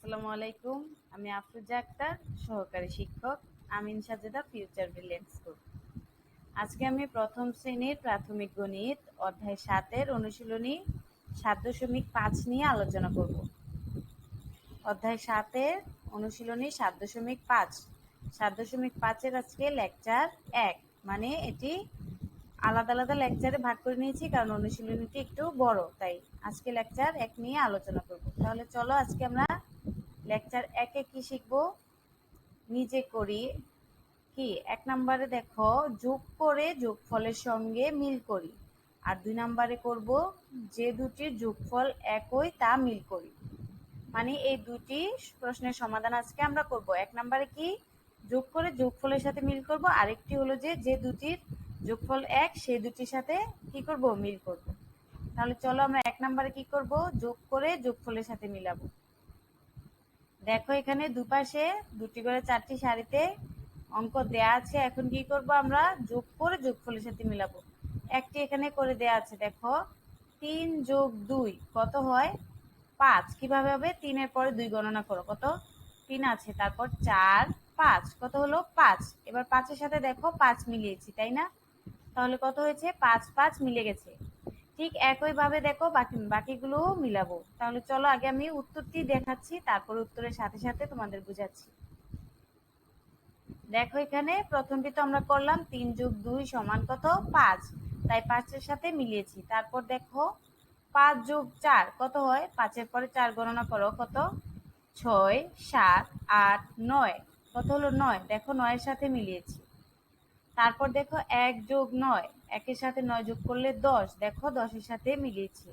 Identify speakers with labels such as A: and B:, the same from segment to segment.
A: আসসালামু আলাইকুম। আমি আফরোজা আক্তার, সহকারী শিক্ষক, আমিন সাজেদা ফিউচার ব্রিলিয়েন্ট স্কুল। আজকে আমি প্রথম শ্রেণীর প্রাথমিক গণিত অধ্যায় 7-এর অনুশীলনী 7.5 নিয়ে আলোচনা করব। অধ্যায় 7-এর অনুশীলনী 7.5। 7.5-এর আজকে লেকচার 1, মানে এটি আলাদা আলাদা লেকচারে ভাগ করে নিয়েছি কারণ অনুশীলনীটি একটু বড়, তাই আজকে লেকচার 1 নিয়ে আলোচনা করব। তাহলে চলো আজকে আমরা লেকচার 1-এ কি শিখব? নিজে করি। কি 1 নম্বরে দেখো যোগ করে যোগফলের সঙ্গে মিল করি, আর 2 নম্বরে করব যে দুটির যোগফল একই তা মিল করি। মানে এই দুটি প্রশ্নের সমাধান আজকে আমরা করব। 1 নম্বরে কি যোগ করে যোগফলের সাথে মিল করব, আরেকটি হলো যে দুটির যোগফল 1 সেই দুটির সাথে কি করব, মিল করব। তাহলে চলো আমরা 1 নম্বরে কি করব, যোগ করে যোগফলের সাথে মিলাবো। দেখো এখানে দুপাশে দুটি করে 4টি সারিতে অঙ্ক দেয়া আছে। এখন কি করব, আমরা যোগ করে যোগফলের সাথে মিলাবো। একটি এখানে করে দেয়া আছে, দেখো 3 + 2 কত হয়? 5। কিভাবে হবে? 3 এর পরে 2 গণনা করো, কত? 3 আছে, তারপর 4 5 কত হলো? 5। এবার 5 এর সাথে দেখো 5 মিলিয়েছি, তাই না? তাহলে কত হয়েছে? 5 5 মিলে গেছে। ঠিক একইভাবে দেখো বাকিগুলোও মিলাবো। তাহলে চলো আগে আমি উত্তরটি দেখাচ্ছি, তারপর উত্তরের সাথে সাথে তোমাদের বুঝাচ্ছি। দেখো এখানে প্রথমটি তো আমরা করলাম 3 + 2 = কত? 5, তাই 5 এর সাথে মিলিয়েছি। তারপর দেখো 5 + 4 কত হয়? 5 এর পরে 4 গণনা করো, কত? 6 7 8 9 কত হলো? 9। দেখো 9 এর সাথে মিলিয়েছি। তারপর দেখো 1 + 9, 1 এর সাথে 9 যোগ করলে 10, দেখো 10 এর সাথে মিলিয়েছি।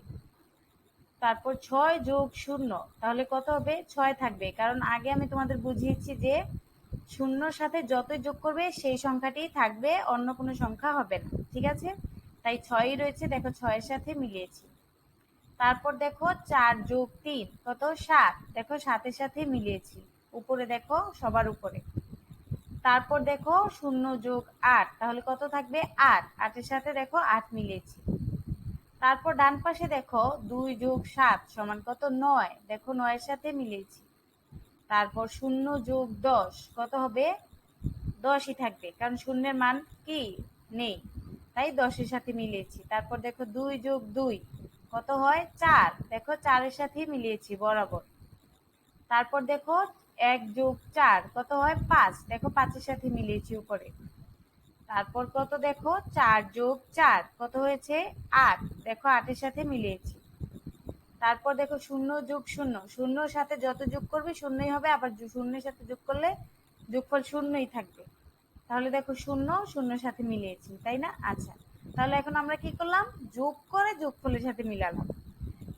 A: তারপর 6 + 0, তাহলে কত হবে? 6 থাকবে, কারণ আগে আমি তোমাদের বুঝিয়েছি যে শূন্যর সাথে যতই যোগ করবে সেই সংখ্যাটিই থাকবে, অন্য কোনো সংখ্যা হবে না। ঠিক আছে, তাই 6ই রয়েছে, দেখো 6 এর সাথে মিলিয়েছি। তারপর দেখো 4 + 3 কত? 7, দেখো 7 এর সাথে মিলিয়েছি, উপরে দেখো সবার উপরে। তারপর দেখো 0 + 8, তাহলে কত থাকবে? 8, 8 এর সাথে দেখো 8 মিলিয়েছি। তারপর ডান পাশে দেখো 2 + 7 = কত? 9, দেখো 9 এর সাথে মিলিয়েছি। তারপর 0 + 10 কত হবে? 10ই থাকবে, কারণ শূন্যের মান কি নেই, তাই 10 এর সাথে মিলিয়েছি। তারপর দেখো 2 + 2 কত হয়? 4, দেখো 4 এর সাথে মিলিয়েছি বরাবর। তারপর দেখো 1 + 4 কত হয়? 5, দেখো 5 এর সাথে মিলিয়েছি উপরে। তারপর কত? দেখো 4 + 4 কত হয়েছে? 8, দেখো 8 এর সাথে মিলিয়েছি। তারপর দেখো 0 + 0, শূন্যর সাথে যত যোগ করবে শূন্যই হবে, আবার শূন্যের সাথে যোগ করলে যোগফল শূন্যই থাকবে। তাহলে দেখো 0 0 সাথে মিলিয়েছি, তাই না? আচ্ছা, তাহলে এখন আমরা কি করলাম? যোগ করে যোগফলের সাথে মিলালাম।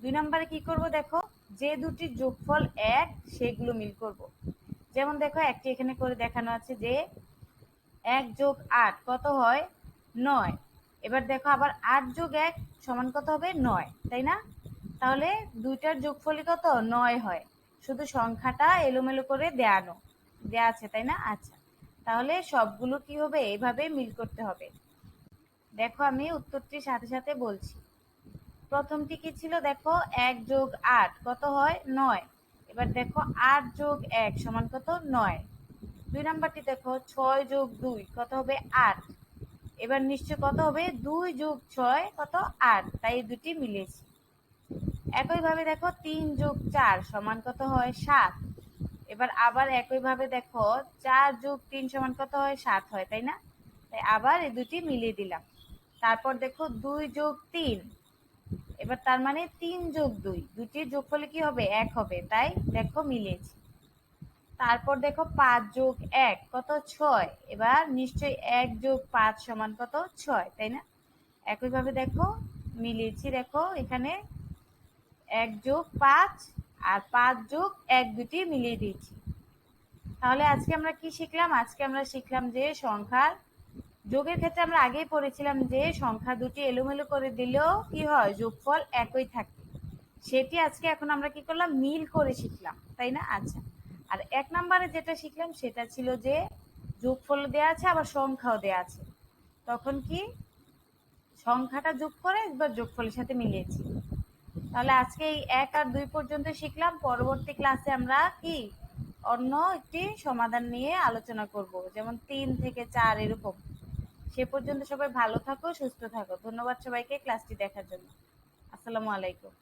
A: 2 নম্বরে কি করব, দেখো যে দুটির যোগফল 1 সেগুলো মিল করব। যেমন দেখো একটি এখানে করে দেখানো আছে যে 1 + 8 কত হয়? 9। এবার দেখো আবার 8 + 1 = কত হবে? 9, তাই না? তাহলে দুইটার যোগফলই কত? 9 হয়। শুধু সংখ্যাটা এলোমেলো করে দেয়া আছে, তাই না? আচ্ছা, তাহলে সবগুলো কি হবে? এইভাবে মিল করতে হবে। দেখো আমি উত্তরটির সাথে সাথে বলছি। প্রথমটি কি ছিল? দেখো 1 + 8 কত হয়? 9। এবার দেখো 8 + 1 = কত? 9। 2 নাম্বারটি দেখো 6 + 2 কত হবে? 8। এবার নিশ্চয় কত হবে? 2 + 6 কত? 8, তাই এই দুটি মিলিয়েছি। একইভাবে দেখো 3 + 4 = কত হয়? 7। এবার আবার একইভাবে দেখো 4 + 3 = কত হয়? 7 হয়, তাই না? তাই আবার এই দুটি মিলিয়ে দিলাম। তারপর দেখো 2 + 3, এবার তার মানে 3 + 2, দুটির যোগফলে কি হবে? 1 হবে, তাই দেখো মিলিয়েছি। তারপর দেখো 5 + 1 কত? 6। এবার নিশ্চয়ই 1 + 5 = কত? 6, তাই না? একইভাবে দেখো মিলিয়েছি। দেখো এখানে 1 + 5 আর 5 + 1 দুটি মিলিয়ে দিয়েছি। তাহলে আজকে আমরা কি শিখলাম? আজকে আমরা শিখলাম যে সংখ্যার যোগের ক্ষেত্রে আমরা আগেই পড়েছিলাম যে সংখ্যা দুটি এলোমেলো করে দিলেও কি হয়? যোগফল একই থাকে। সেটি আজকে এখন আমরা কি করলাম? মিল করে শিখলাম, তাই না? আচ্ছা, আর 1 নম্বরে যেটা শিখলাম সেটা ছিল যে যোগফল দেয়া আছে আবার সংখ্যাও দেয়া আছে, তখন কি সংখ্যাটা যোগ করে এবার যোগফলের সাথে মিলিয়েছি। তাহলে আজকে এই 1 আর 2 পর্যন্ত শিখলাম। পরবর্তী ক্লাসে আমরা কি অন্য একটি সমাধান নিয়ে আলোচনা করব, যেমন 3 থেকে 4 এরকম। সে পর্যন্ত সবাই ভালো থাকো, সুস্থ থাকো। ধন্যবাদ সবাইকে ক্লাসটি দেখার জন্য। আসসালামু আলাইকুম।